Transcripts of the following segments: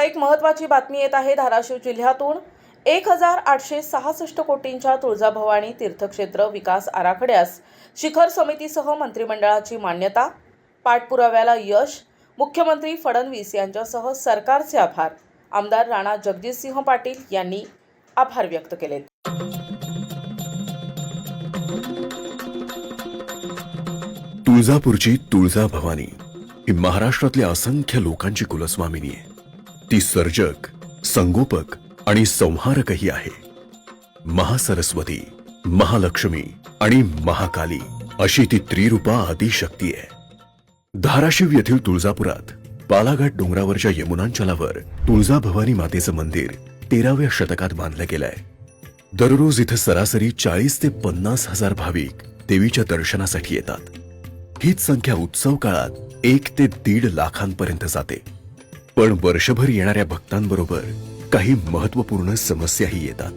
आता एक महत्त्वाची बातमी येत आहे धाराशिव जिल्ह्यातून 1866 कोटींच्या तुळजाभवानी तीर्थक्षेत्र विकास आराखड्यास शिखर समितीसह मंत्रिमंडळाची मान्यता, पाठपुराव्याला यश, मुख्यमंत्री फडणवीस यांच्यासह सरकारचे आभार. आमदार राणा जगजितसिंह पाटील यांनी आभार व्यक्त केलेत. तुळजापूरची तुळजाभवानी ही महाराष्ट्रातल्या असंख्य लोकांची कुलस्वामिनी आहे. ती सर्जक, संगोपक आणि संहारकही आहे. महासरस्वती, महालक्ष्मी आणि महाकाली अशी ती त्रिरूपा आदिशक्ती आहे. धाराशिव येथील तुळजापुरात बालाघाट डोंगरावरच्या यमुनांचलावर तुळजाभवानी मातेचं मंदिर 13व्या शतकात बांधलं गेलंय. दररोज इथं सरासरी 40 ते 50 हजार भाविक देवीच्या दर्शनासाठी येतात. हीच संख्या उत्सव काळात 1 ते 1.5 लाखांपर्यंत जाते. पण वर्षभर येणाऱ्या भक्तांबरोबर काही महत्त्वपूर्ण समस्याही येतात.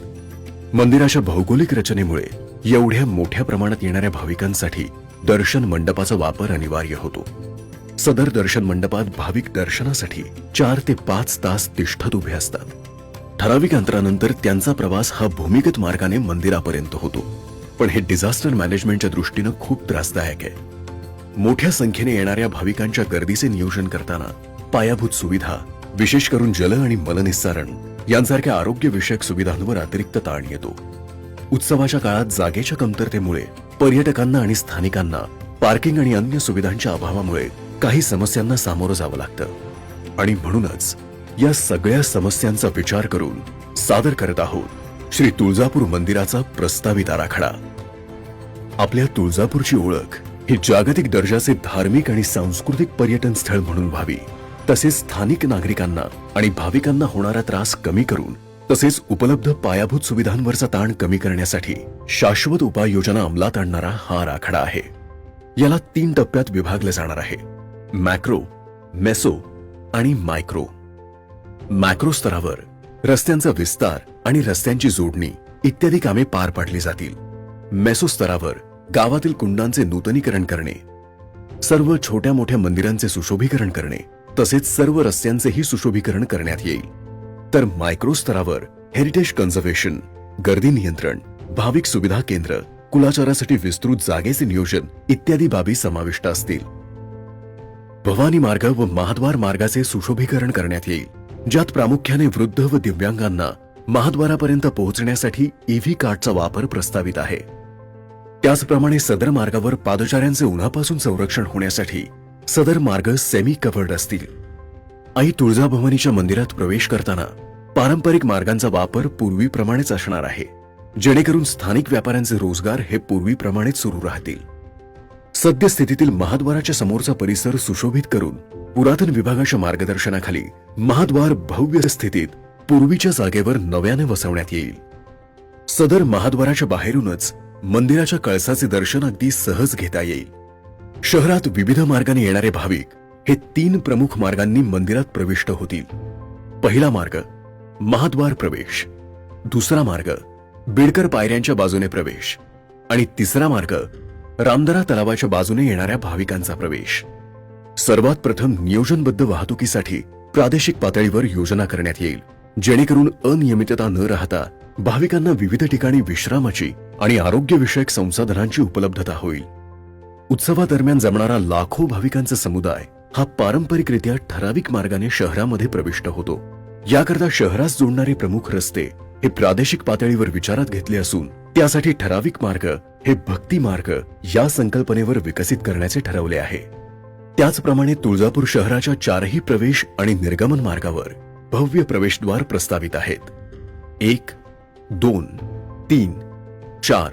मंदिराच्या भौगोलिक रचनेमुळे एवढ्या मोठ्या प्रमाणात येणाऱ्या भाविकांसाठी दर्शन मंडपाचा वापर अनिवार्य होतो. सदर दर्शन मंडपात भाविक दर्शनासाठी 4 ते 5 तास तिष्ठत उभे असतात. ठराविक अंतरानंतर त्यांचा प्रवास हा भूमिगत मार्गाने मंदिरापर्यंत होतो. पण हे डिझास्टर मॅनेजमेंटच्या दृष्टीनं खूप त्रासदायक आहे. मोठ्या संख्येने येणाऱ्या भाविकांच्या गर्दीचे नियोजन करताना पायाभूत सुविधा, विशेष करून जल आणि मलनिस्सारण यांसारख्या आरोग्यविषयक सुविधांवर अतिरिक्त ताण येतो. उत्सवाच्या काळात जागेच्या कमतरतेमुळे पर्यटकांना आणि स्थानिकांना पार्किंग आणि अन्य सुविधांच्या अभावामुळे काही समस्यांना सामोरं जावं लागतं. आणि म्हणूनच या सगळ्या समस्यांचा विचार करून सादर करत आहोत श्री तुळजापूर मंदिराचा प्रस्तावित आराखडा. आपल्या तुळजापूरची ओळख ही जागतिक दर्जाचे धार्मिक आणि सांस्कृतिक पर्यटन स्थळ म्हणून व्हावी, तसेच स्थानिक नागरिकांना आणि भाविकांना होणारा त्रास कमी करून तसेच उपलब्ध पायाभूत सुविधांवरचा ताण कमी करण्यासाठी शाश्वत उपाययोजना अंमलात आणणारा हा आराखडा आहे. याला 3 टप्प्यात विभागलं जाणार आहे: मॅक्रो, मेसो आणि मायक्रो. मॅक्रो स्तरावर रस्त्यांचा विस्तार आणि रस्त्यांची जोडणी इत्यादी कामे पार पाडली जातील. मेसो स्तरावर गावातील कुंडांचे नूतनीकरण करणे, सर्व छोट्या मोठ्या मंदिरांचे सुशोभीकरण करणे तसेच सर्व रस्त्यांचेही सुशोभीकरण करण्यात येईल. तर मायक्रो स्तरावर हेरिटेज कन्झर्वेशन, गर्दी नियंत्रण, भाविक सुविधा केंद्र, कुलाचारासाठी विस्तृत जागेचे नियोजन इत्यादी बाबी समाविष्ट असतील. भवानी मार्ग व महाद्वार मार्गाचे सुशोभीकरण करण्यात येईल, ज्यात प्रामुख्याने वृद्ध व दिव्यांगांना महाद्वारापर्यंत पोहोचण्यासाठी ईव्ही कार्डचा वापर प्रस्तावित आहे. त्याचप्रमाणे सदर मार्गावर पादचाऱ्यांचे उन्हापासून संरक्षण होण्यासाठी सदर मार्ग सेमी कव्हर्ड असतील. आई तुळजाभवानीच्या मंदिरात प्रवेश करताना पारंपरिक मार्गांचा वापर पूर्वीप्रमाणेच असणार आहे, जेणेकरून स्थानिक व्यापाऱ्यांचे रोजगार हे पूर्वीप्रमाणेच सुरू राहतील. सद्यस्थितीतील महाद्वाराच्या समोरचा परिसर सुशोभित करून पुरातन विभागाच्या मार्गदर्शनाखाली महाद्वार भव्य स्थितीत पूर्वीच्या जागेवर नव्याने वसवण्यात येईल. सदर महाद्वाराच्या बाहेरूनच मंदिराच्या कळसाचे दर्शन अगदी सहज घेता येईल. शहरात विविध मार्गाने येणारे भाविक हे 3 प्रमुख मार्गांनी मंदिरात प्रविष्ट होतील. पहिला मार्ग महाद्वार प्रवेश, दुसरा मार्ग बिडकर पायऱ्यांच्या बाजूने प्रवेश आणि तिसरा मार्ग रामदरा तलावाच्या बाजूने येणाऱ्या भाविकांचा प्रवेश. सर्वात प्रथम नियोजनबद्ध वाहतुकीसाठी प्रादेशिक पातळीवर योजना करण्यात येईल, जेणेकरून अनियमितता न राहता भाविकांना विविध ठिकाणी विश्रामाची आणि आरोग्यविषयक संसाधनांची उपलब्धता होईल. उत्सवादरम्यान जमणारा लाखो भाविकांचा समुदाय हा पारंपरिकरित्या ठराविक मार्गाने शहरामध्ये प्रविष्ट होतो. याकरता शहरास जोडणारे प्रमुख रस्ते हे प्रादेशिक पातळीवर विचारात घेतले असून त्यासाठी ठराविक मार्ग हे भक्ती मार्ग या संकल्पनेवर विकसित करण्याचे ठरवले आहे. त्याचप्रमाणे तुळजापूर शहराच्या 4ही प्रवेश आणि निर्गमन मार्गावर भव्य प्रवेशद्वार प्रस्तावित आहेत. 1, 2, 3, 4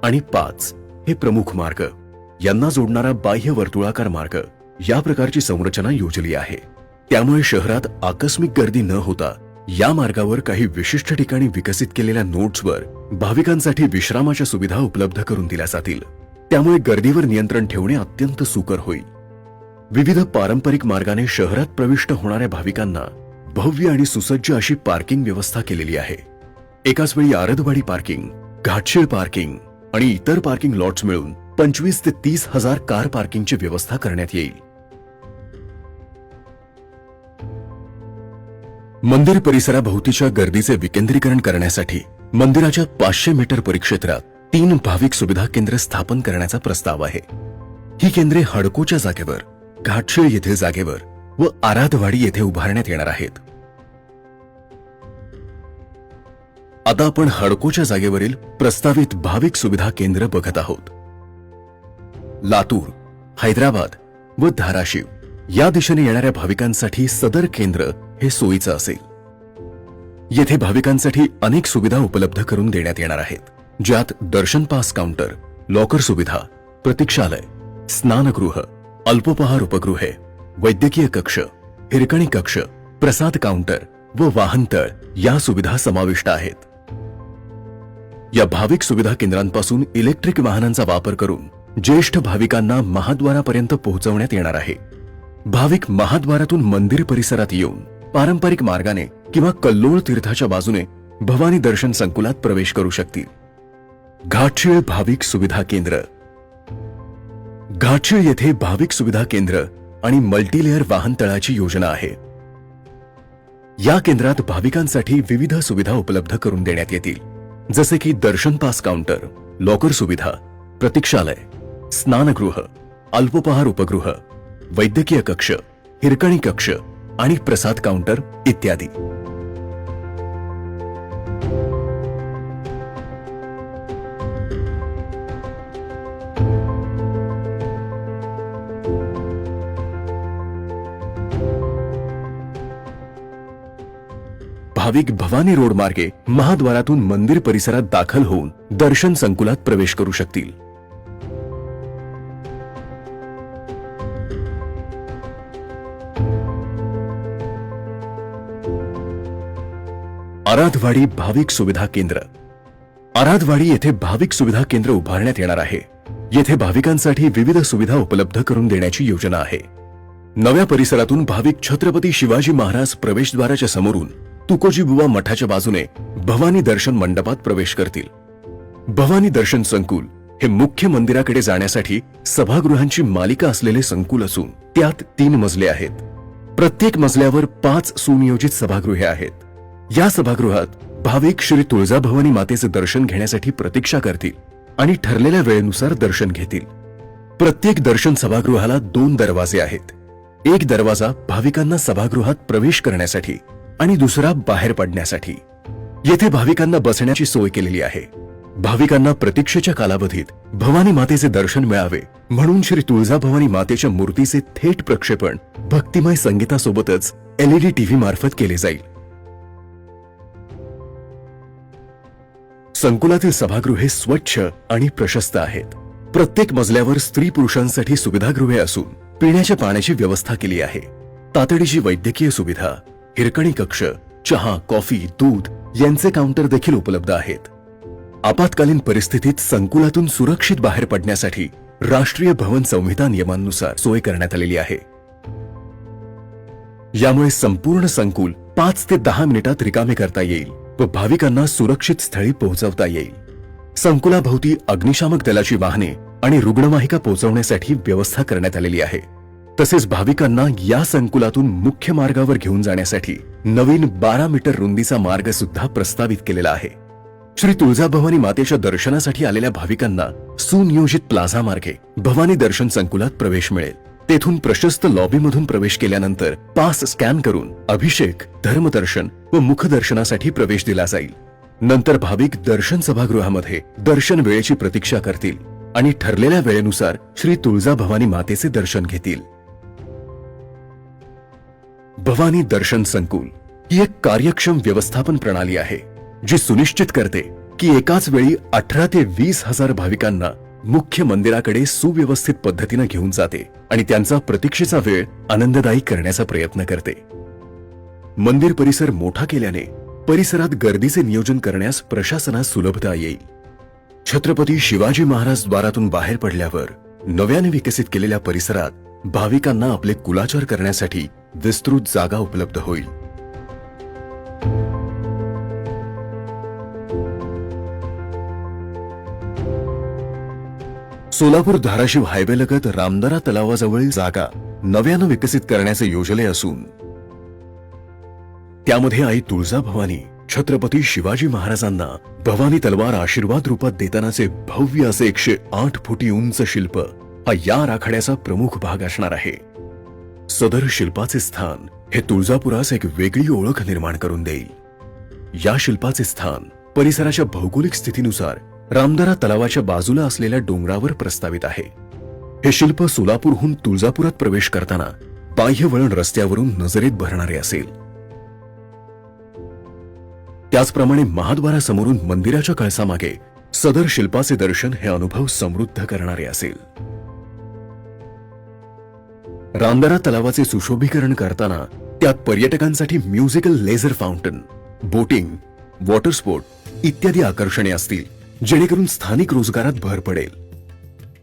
आणि 5 हे प्रमुख मार्ग. यांना जोडणारा बाह्य वर्तुळाकार मार्ग या प्रकारची संरचना योजली आहे. त्यामुळे शहरात आकस्मिक गर्दी न होता या मार्गावर काही विशिष्ट ठिकाणी विकसित केलेल्या नोड्सवर भाविकांसाठी विश्रामाच्या सुविधा उपलब्ध करून दिल्या जातील. त्यामुळे गर्दीवर नियंत्रण ठेवणे अत्यंत सुकर होईल. विविध पारंपरिक मार्गाने शहरात प्रविष्ट होणाऱ्या भाविकांना भव्य आणि सुसज्ज अशी पार्किंग व्यवस्था केलेली आहे. एकाच वेळी आरदवाडी पार्किंग, घाटशीळ पार्किंग आणि इतर पार्किंग लॉट्स मिळून 25 ते 30 हजार कार पार्किंगची व्यवस्था करण्यात येईल. मंदिर परिसराभोवतीच्या गर्दीचे विकेंद्रीकरण करण्यासाठी मंदिराच्या 500 मीटर परिक्षेत्रात 3 भाविक सुविधा केंद्र स्थापन करण्याचा प्रस्ताव आहे. ही केंद्रे हडकोच्या जागेवर, घाटशीळ येथील जागेवर व आराधवाडी येथे उभारण्यात येणार आहेत. आता आपण हडकोच्या जागेवरील प्रस्तावित भाविक सुविधा केंद्र बघत आहोत. लातूर, हैदराबाद व धाराशिव या दिशेने येणाऱ्या भाविकांसाठी सदर केंद्र हे सोयीचं असेल. येथे भाविकांसाठी अनेक सुविधा उपलब्ध करून देण्यात येणार आहेत, ज्यात दर्शन पास काउंटर, लॉकर सुविधा, प्रतीक्षालय, स्नानगृह, अल्पोपहार उपगृहे, वैद्यकीय कक्ष, हिरकणी कक्ष, प्रसाद काउंटर व वाहनतळ या सुविधा समाविष्ट आहेत. या भाविक सुविधा केंद्रांपासून इलेक्ट्रिक वाहनांचा वापर करून ज्येष्ठ भाविकांना महाद्वारापर्यंत पोहोचवण्यात येणार आहे. भाविक महाद्वारातून मंदिर परिसरात येऊन पारंपरिक मार्गाने किंवा कल्लोळ तीर्थाच्या बाजूने भवानी दर्शन संकुलात प्रवेश करू शकतील. घाटशीळ भाविक सुविधा केंद्र. घाटशीळ येथे भाविक सुविधा केंद्र आणि मल्टीलेअर वाहनतळाची योजना आहे. या केंद्रात भाविकांसाठी विविध सुविधा उपलब्ध करून देण्यात येतील, जसे की दर्शन पास काउंटर, लॉकर सुविधा, प्रतीक्षालय, स्नानगृह, अल्पोपहार उपगृह, वैद्यकीय कक्ष, हिरकणी कक्ष आणि प्रसाद काउंटर इत्यादी. भाविक भवानी रोड मार्गे महाद्वारातून मंदिर परिसरात दाखल होऊन दर्शन संकुलात प्रवेश करू शकतील. आराधवाडी भाविक सुविधा केंद्र. आराधवाडी येथे भाविक सुविधा केंद्र उभारण्यात येणार आहे. येथे भाविकांसाठी विविध सुविधा उपलब्ध करून देण्याची योजना आहे. नव्या परिसरातून भाविक छत्रपती शिवाजी महाराज प्रवेशद्वाराच्या समोरून तुकोजी बुवा मठाच्या बाजूने भवानी दर्शन मंडपात प्रवेश करतील. भवानी दर्शन संकुल हे मुख्य मंदिराकडे जाण्यासाठी सभागृहांची मालिका असलेले संकुल असून त्यात 3 मजले आहेत. प्रत्येक मजल्यावर 5 सुनियोजित सभागृहे आहेत. या सभागृहात भाविक श्री तुळजाभवानी मातेचे दर्शन घेण्यासाठी प्रतीक्षा करतील आणि ठरलेल्या वेळेनुसार दर्शन घेतील. प्रत्येक दर्शन सभागृहाला 2 दरवाजे आहेत. एक दरवाजा भाविकांना सभागृहात प्रवेश करण्यासाठी आणि दुसरा बाहेर पडण्यासाठी. येथे भाविकांना बसण्याची सोय केलेली आहे. भाविकांना प्रतीक्षेच्या कालावधीत भवानी मातेचे दर्शन मिळावे म्हणून श्री तुळजाभवानी मातेच्या मूर्तीचे थेट प्रक्षेपण भक्तिमय संगीतासोबतच LED टीव्ही मार्फत केले जाईल. संकुलातील सभागृहे स्वच्छ आणि प्रशस्त आहेत. प्रत्येक मजल्यावर स्त्री पुरुषांसाठी सुविधागृहे असून पिण्याच्या पाण्याची व्यवस्था केली आहे. तातडीची वैद्यकीय सुविधा, हिरकणी कक्ष, चहा, कॉफी, दूध यांचे काउंटर देखील उपलब्ध आहेत. आपत्कालीन परिस्थितीत संकुलातून सुरक्षित बाहेर पडण्यासाठी राष्ट्रीय भवन संहिता नियमांनुसार सोय करण्यात आलेली आहे. यामुळे संपूर्ण संकुल 5 ते 10 मिनिटात रिकामे करता येईल व भाविकांना सुरक्षित स्थळी पोहोचवता येईल. संकुलाभोवती अग्निशामक दलाची वाहने आणि रुग्णवाहिका पोहोचवण्यासाठी व्यवस्था करण्यात आलेली आहे. तसेच भाविकांना या संकुलातून मुख्य मार्गावर घेऊन जाण्यासाठी नवीन 12 मीटर रुंदीचा मार्ग सुद्धा प्रस्तावित केलेला आहे. श्री तुळजाभवानी मातेच्या दर्शनासाठी आलेल्या भाविकांना सुनियोजित प्लाझा मार्गे भवानी दर्शन संकुलात प्रवेश मिळेल. तेथून प्रशस्त लॉबीमधून प्रवेश केल्यानंतर पास स्कॅन करून अभिषेक, धर्मदर्शन व मुखदर्शनासाठी प्रवेश दिला जाईल. नंतर भाविक दर्शन सभागृहामध्ये दर्शन वेळेची प्रतीक्षा करतील आणि ठरलेल्या वेळेनुसार श्री तुळजाभवानी मातेचे दर्शन घेतील. भवानी दर्शन संकुल ही एक कार्यक्षम व्यवस्थापन प्रणाली आहे, जी सुनिश्चित करते की एकाच वेळी 18 ते 20 हजार भाविकांना मुख्य मंदिराकडे सुव्यवस्थित पद्धतीने घेऊन जाते आणि त्यांचा प्रतीक्षेचा वेळ आनंददायी करण्याचा प्रयत्न करते. मंदिर परिसर मोठा केल्याने परिसरात गर्दीचे नियोजन करण्यास प्रशासनास सुलभता येईल. छत्रपती शिवाजी महाराज द्वारातून बाहेर पडल्यावर नव्याने विकसित केलेल्या परिसरात भाविकांना आपले कुलाचार करण्यासाठी विस्तृत जागा उपलब्ध होईल. सोलापूर धाराशिव हायवेलगत रामदरा तलावाजवळील जागा नव्यानं विकसित करण्याचे योजले असून त्यामध्ये आई तुळजाभवानी छत्रपती शिवाजी महाराजांना भवानी तलवार आशीर्वाद रूपात देतानाचे भव्य असे 108 फुटी उंच शिल्प हा या आराखड्याचा प्रमुख भाग असणार आहे. सदर शिल्पाचे स्थान हे तुळजापुरास एक वेगळी ओळख निर्माण करून देईल. या शिल्पाचे स्थान परिसराच्या भौगोलिक स्थितीनुसार रामदरा तलावाच्या बाजूला असलेल्या डोंगरावर प्रस्तावित आहे. हे शिल्प सोलापूरहून तुळजापुरात प्रवेश करताना बाह्य वळण रस्त्यावरून नजरेत भरणारे असेल. त्याचप्रमाणे महाद्वारासमोरून मंदिराच्या कळसामागे सदर शिल्पाचे दर्शन हे अनुभव समृद्ध करणारे असेल. रामदरा तलावाचे सुशोभीकरण करताना त्यात पर्यटकांसाठी musical laser fountain, boating, water sport इत्यादी आकर्षणे असतील, जेणेकरून स्थानिक रोजगारात भर पडेल.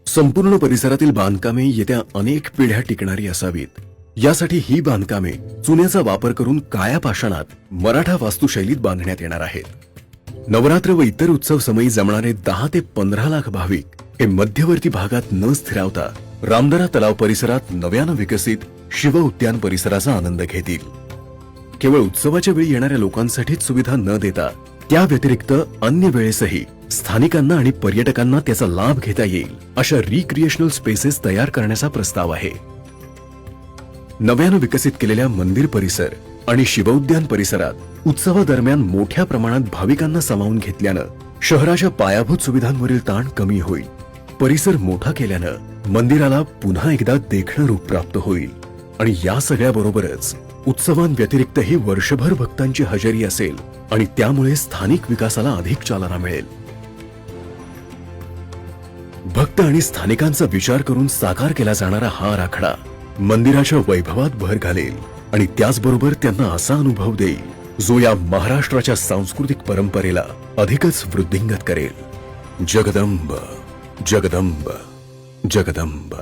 संपूर्ण परिसरातील बांधकामे येत्या अनेक पिढ्या टिकणारी असावीत, यासाठी ही बांधकामे चुन्याचा वापर करून काळ्या पाषाणात मराठा वास्तुशैलीत बांधण्यात येणार आहेत. नवरात्र व इतर उत्सव समयी जमणारे 10 ते 15 लाख भाविक हे मध्यवर्ती भागात न स्थिरावता रामदरा तलाव परिसरात नव्यानं विकसित शिव उद्यान परिसराचा आनंद घेतील. केवळ उत्सवाच्या वेळी येणाऱ्या लोकांसाठीच सुविधा न देता त्या व्यतिरिक्त अन्य वेळेसही स्थानिकांना आणि पर्यटकांना त्याचा लाभ घेता येईल अशा रिक्रिएशनल स्पेसेस तयार करण्याचा प्रस्ताव आहे. नव्यानं विकसित केलेल्या मंदिर परिसर आणि शिवउद्यान परिसरात उत्सवादरम्यान मोठ्या प्रमाणात भाविकांना सामावून घेतल्यानं शहराच्या पायाभूत सुविधांवरील ताण कमी होईल. परिसर मोठा केल्यानं मंदिराला पुन्हा एकदा देखणं रूप प्राप्त होईल आणि या सगळ्याबरोबरच उत्सवांव्यतिरिक्तही वर्षभर भक्तांची हजेरी असेल आणि त्यामुळे स्थानिक विकासाला अधिक चालना मिळेल. भक्त आणि स्थानिकांचा विचार करून साकार केला जाणारा हा आराखडा मंदिराच्या वैभवात भर घालेल आणि त्याचबरोबर त्यांना असा अनुभव देईल जो या महाराष्ट्राच्या सांस्कृतिक परंपरेला अधिकच वृद्धिंगत करेल. जगदंब जगदंब जगदंब.